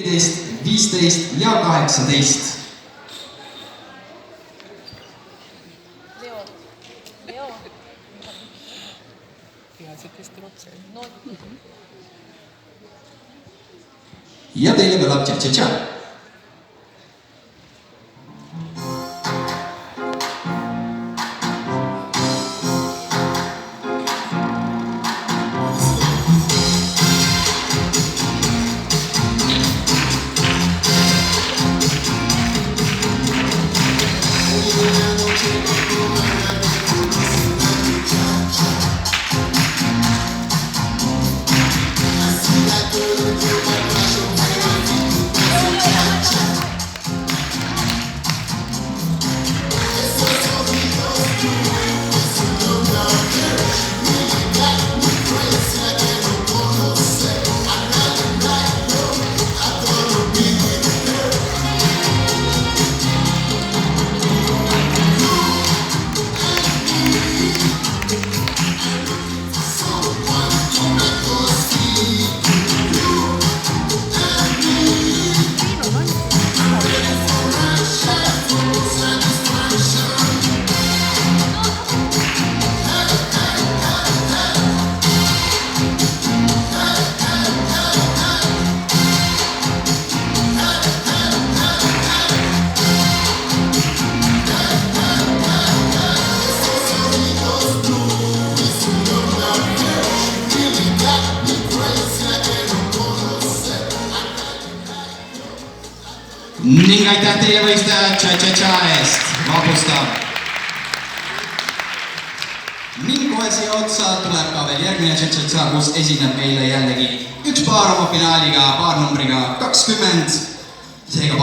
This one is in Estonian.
15 ja 18. Leo. Ja teile kõlab tša-tša-tša. Ning aitäh teile võistlejad tša-tša-tša eest, vapustav. Ning kohe siia otsa tuleb ka veel järgmine tša-tša-tša, kus esineb meile jällegi üks paar oma finaaliga, paar numbriga 20. Seega